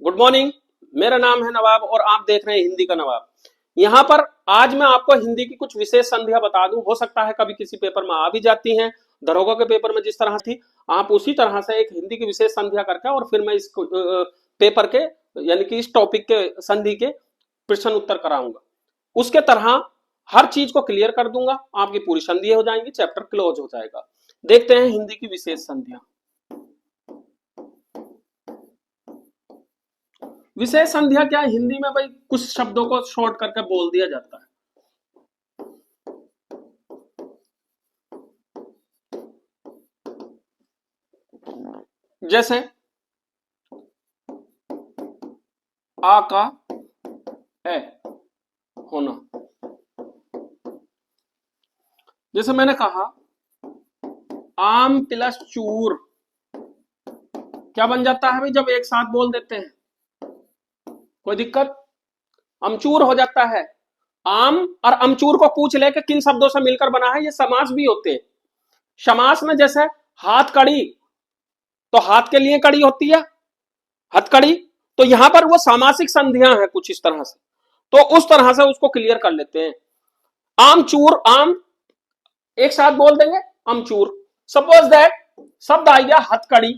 Good morning. मेरा नाम है नवाब और आप देख रहे हैं हिंदी का नवाब। यहाँ पर आज मैं आपको हिंदी की कुछ विशेष संधियां बता दूं। हो सकता है कभी किसी पेपर में आ भी जाती हैं। दरोगा के पेपर में जिस तरह थी, आप उसी तरह से एक हिंदी की विशेष संधियां करके और फिर मैं इस पेपर के यानी कि इस टॉपिक के संधि के प्रश्न उत्तर कराऊंगा। उसके तरह हर चीज को क्लियर कर दूंगा, आपकी पूरी संधि हो जाएंगी, चैप्टर क्लोज हो जाएगा। देखते हैं हिंदी की विशेष संधियां। विशेष संध्या क्या है हिंदी में भाई? कुछ शब्दों को शॉर्ट करके बोल दिया जाता है। जैसे आ का ए होना। जैसे मैंने कहा आम प्लस चूर क्या बन जाता है भाई जब एक साथ बोल देते हैं? कोई दिक्कत? अमचूर हो जाता है। आम और अमचूर को पूछ ले कि किन शब्दों से मिलकर बना है, ये समास भी होते हैं। समास में जैसे हाथ कड़ी, तो हाथ के लिए कड़ी होती है हथकड़ी, तो यहां पर वो सामासिक संधियां हैं कुछ इस तरह से, तो उस तरह से उसको क्लियर कर लेते हैं। आमचूर, आम एक साथ बोल देंगे अमचूर। सपोज दैट शब्द आ गया हथकड़ी।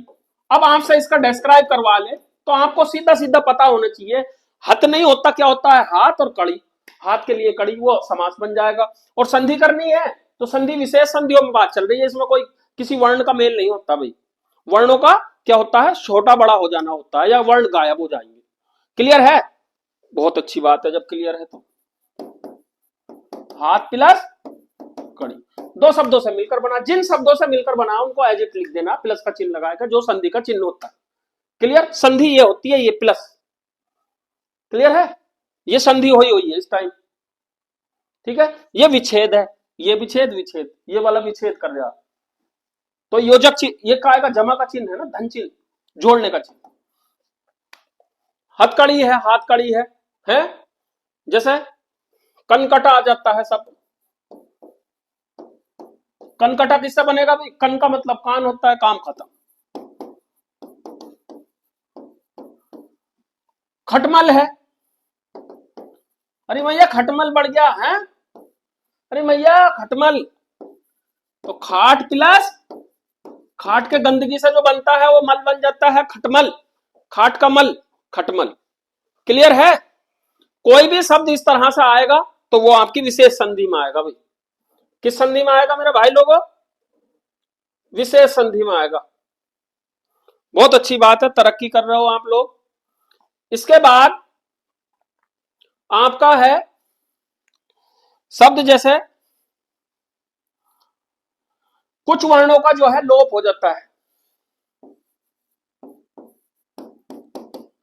अब आपसे इसका डिस्क्राइब करवा ले तो आपको सीधा सीधा पता होना चाहिए हथ नहीं होता, क्या होता है? हाथ और कड़ी। हाथ के लिए कड़ी, वो समास बन जाएगा। और संधि करनी है तो संधि विशेष संधियों में बात चल रही है, इसमें कोई किसी वर्ण का मेल नहीं होता भाई। वर्णों का क्या होता है? छोटा बड़ा हो जाना होता है या वर्ण गायब हो जाएंगे। क्लियर है? बहुत अच्छी बात है जब क्लियर है तो। हाथ प्लस कड़ी दो शब्दों से मिलकर बना, जिन शब्दों से मिलकर बना उनको एज इट लिख देना, प्लस का चिन्ह लगाएगा जो संधि का चिन्ह होता है। क्लियर? संधि ये होती है, ये प्लस। क्लियर है? ये संधि हुई है इस टाइम। ठीक है? ये विच्छेद है, ये विच्छेद विच्छेद, ये वाला विच्छेद कर रहा। तो योजक चिन्ह, ये काय का जमा का चिन्ह है ना, धन चिन्ह, जोड़ने का चिन्ह। हथकड़ी है, हाथ कड़ी है? जैसे कनकटा आ जाता है सब। कनकटा किससे बनेगा भाई? कन का मतलब कान होता है, काम खत्म। खटमल है। अरे भैया खटमल बढ़ गया है। अरे भैया खटमल, तो खाट प्लस खाट के गंदगी से जो बनता है वो मल बन जाता है खटमल। खाट का मल, खटमल। क्लियर है? कोई भी शब्द इस तरह से आएगा तो वो आपकी विशेष संधि में आएगा भाई। किस संधि में आएगा मेरे भाई लोगों? विशेष संधि में आएगा। बहुत अच्छी बात है, तरक्की कर रहे हो आप लोग। इसके बाद आपका है शब्द जैसे कुछ वर्णों का जो है लोप हो जाता है।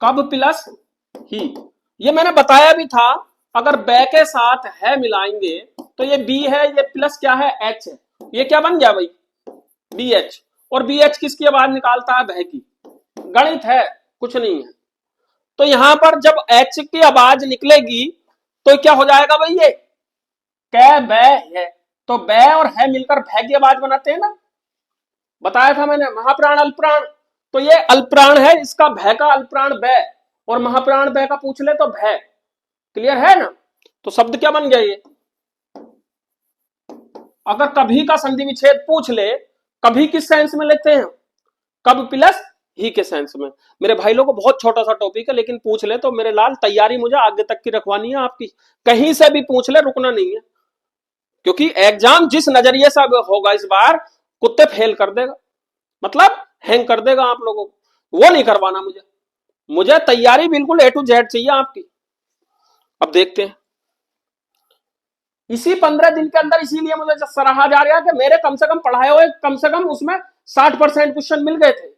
कब प्लस ही, ये मैंने बताया भी था। अगर बै के साथ है मिलाएंगे तो ये बी है, ये प्लस क्या है? एच है। ये क्या बन गया भाई? B H. और बी एच किसकी आवाज निकालता है? भय की। गणित है, कुछ नहीं है। तो यहां पर जब एच की आवाज निकलेगी तो क्या हो जाएगा भाई? ये कै बै है, तो बै और है मिलकर भय की आवाज बनाते हैं ना, बताया था मैंने। महाप्राण अल्पप्राण, तो ये अल्पप्राण है, इसका भय का अल्पप्राण बै, और महाप्राण बै का पूछ ले तो भय। क्लियर है ना? तो शब्द क्या बन गया ये? अगर कभी का संधि विच्छेद पूछ ले, कभी किस सेंस में लेते हैं? कब प्लस ही के सेंस में। मेरे भाई लोगों को बहुत छोटा सा टॉपिक है, लेकिन पूछ ले तो मेरे लाल तैयारी मुझे आगे तक की रखवानी है आपकी। कहीं से भी पूछ ले, रुकना नहीं है, क्योंकि एग्जाम जिस नजरिए से होगा इस बार, कुत्ते फेल कर देगा, मतलब हैंग कर देगा आप लोगों को। वो नहीं करवाना मुझे तैयारी बिल्कुल ए टू जेड चाहिए आपकी। अब देखते हैं इसी 15 दिन के अंदर, इसीलिए मुझे सराहा जा रहा है कि मेरे कम से कम पढ़ाए हुए कम से कम उसमें 60% क्वेश्चन मिल गए थे।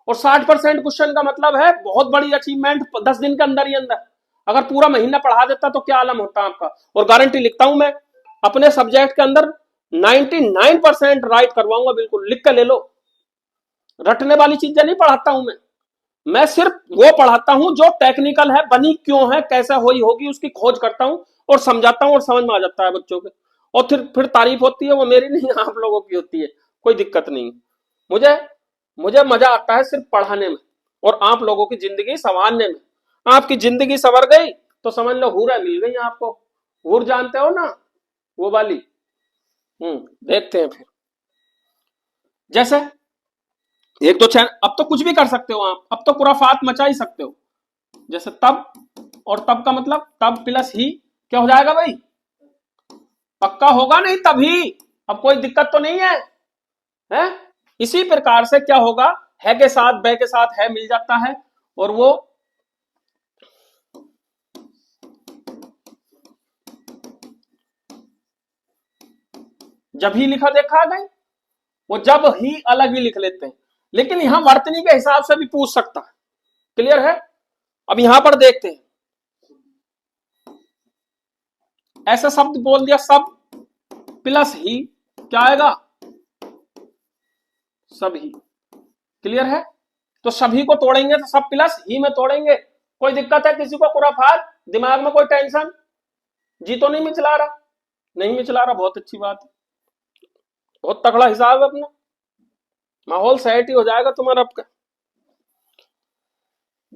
और 60% क्वेश्चन का मतलब है बहुत बड़ी अचीवमेंट 10 दिन के अंदर ही अंदर। अगर पूरा महीना पढ़ा देता तो क्या आलम होता आपका। और गारंटी लिखता हूं मैं, अपने सब्जेक्ट के अंदर 99% राइट करवाऊंगा, बिल्कुल लिख के ले लो। रटने वाली चीजें नहीं पढ़ाता हूं मैं सिर्फ वो पढ़ाता हूं जो टेक्निकल है, बनी क्यों है, कैसे हुई होगी, उसकी खोज करता हूं और समझाता हूं, और समझ में आ जाता है बच्चों के। और फिर तारीफ होती है, वो मेरी नहीं आप लोगों की होती है। कोई दिक्कत नहीं। मुझे मजा आता है सिर्फ पढ़ाने में। और आप लोगों की जिंदगी संवारने में। आपकी जिंदगी संवर गई तो समझ लो हूरें मिल गई आपको। हूर जानते हो ना, वो वाली। देखते हैं फिर। जैसे एक तो चैनल, अब तो कुछ भी कर सकते हो आप, अब तो खुराफात मचा ही सकते हो। जैसे तब, और तब का मतलब तब प्लस ही क्या हो जाएगा भाई, पक्का होगा नहीं तभी। अब कोई दिक्कत तो नहीं है? इसी प्रकार से क्या होगा, है के साथ बे के साथ है मिल जाता है, और वो जब ही लिखा देखा गई, वो जब ही अलग ही लिख लेते हैं, लेकिन यहां वर्तनी के हिसाब से भी पूछ सकता है। क्लियर है? अब यहां पर देखते हैं, ऐसा शब्द बोल दिया सब प्लस ही, क्या आएगा, सभी। क्लियर है? तो सभी को तोड़ेंगे तो सब प्लस ही में तोड़ेंगे। कोई दिक्कत है किसी को? खुराफात दिमाग में कोई टेंशन? जी तो नहीं मिचला रहा? नहीं मिचला रहा, बहुत अच्छी बात है। बहुत तगड़ा हिसाब है अपना, माहौल सेट ही हो जाएगा तुम्हारा आपका।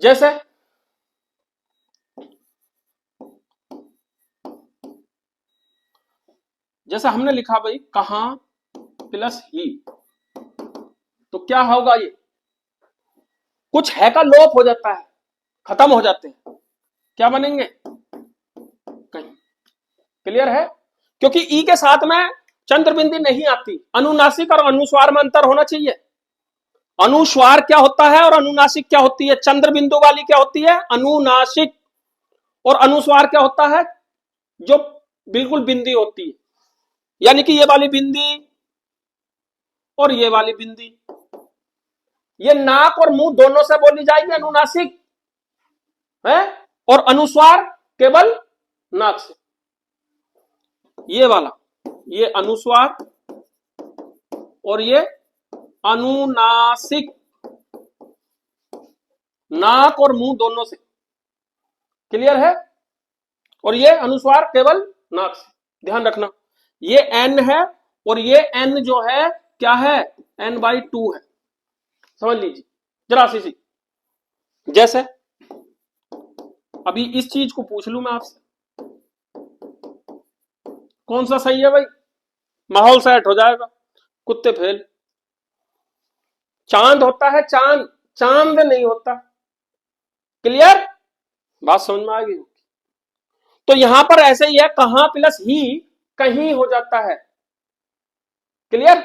जैसे जैसे हमने लिखा भाई कहां प्लस ही, तो क्या होगा, ये कुछ है का लोप हो जाता है, खत्म हो जाते हैं, क्या बनेंगे, कहीं। क्लियर है? क्योंकि ई के साथ में चंद्र बिंदी नहीं आती। अनुनासिक और अनुस्वार में अंतर होना चाहिए। अनुस्वार क्या होता है और अनुनासिक क्या होती है? चंद्र बिंदु वाली क्या होती है, अनुनासिक। और अनुस्वार क्या होता है, जो बिल्कुल बिंदी होती है, यानी कि ये वाली बिंदी और ये वाली बिंदी, ये नाक और मुंह दोनों से बोली जाएगी अनुनासिक है, और अनुस्वार केवल नाक से। ये वाला, ये अनुस्वार और ये अनुनासिक, नाक और मुंह दोनों से। क्लियर है? और ये अनुस्वार केवल नाक से, ध्यान रखना। ये एन है और ये एन जो है क्या है, n/2 है, समझ लीजिए जरा सी। जैसे अभी इस चीज को पूछ लू मैं आपसे, कौन सा सही है भाई, माहौल सेट हो जाएगा। कुत्ते फेल। चांद होता है चांद, चांद नहीं होता। क्लियर? बात समझ में आ गई? तो यहां पर ऐसे ही है, कहां प्लस ही कहीं हो जाता है। क्लियर?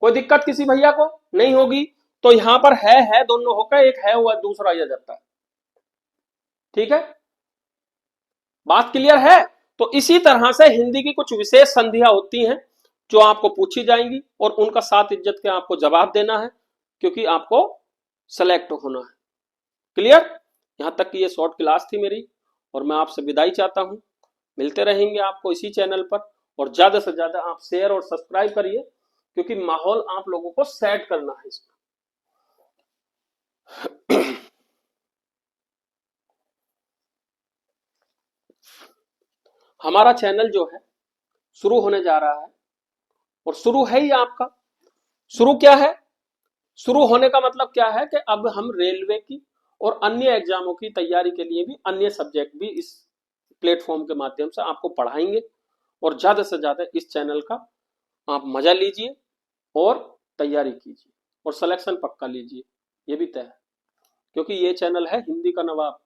कोई दिक्कत किसी भैया को नहीं होगी? तो यहां पर है दोनों होकर एक है हुआ, दूसरा आ जाता है। ठीक है, बात क्लियर है? तो इसी तरह से हिंदी की कुछ विशेष संधियां होती हैं जो आपको पूछी जाएंगी, और उनका साथ इज्जत के आपको जवाब देना है, क्योंकि आपको सेलेक्ट होना है। क्लियर? यहां तक की ये शॉर्ट क्लास थी मेरी, और मैं आपसे विदाई चाहता हूं। मिलते रहेंगे आपको इसी चैनल पर, और ज्यादा से ज्यादा आप शेयर और सब्सक्राइब करिए, क्योंकि माहौल आप लोगों को सेट करना है इसमें। हमारा चैनल जो है शुरू होने जा रहा है, और शुरू है ही आपका। शुरू क्या है, शुरू होने का मतलब क्या है कि अब हम रेलवे की और अन्य एग्जामों की तैयारी के लिए भी अन्य सब्जेक्ट भी इस प्लेटफॉर्म के माध्यम से आपको पढ़ाएंगे, और ज्यादा से ज्यादा इस चैनल का आप मजा लीजिए और तैयारी कीजिए, और सिलेक्शन पक्का लीजिए, ये भी तय है, क्योंकि ये चैनल है हिंदी का नवाब।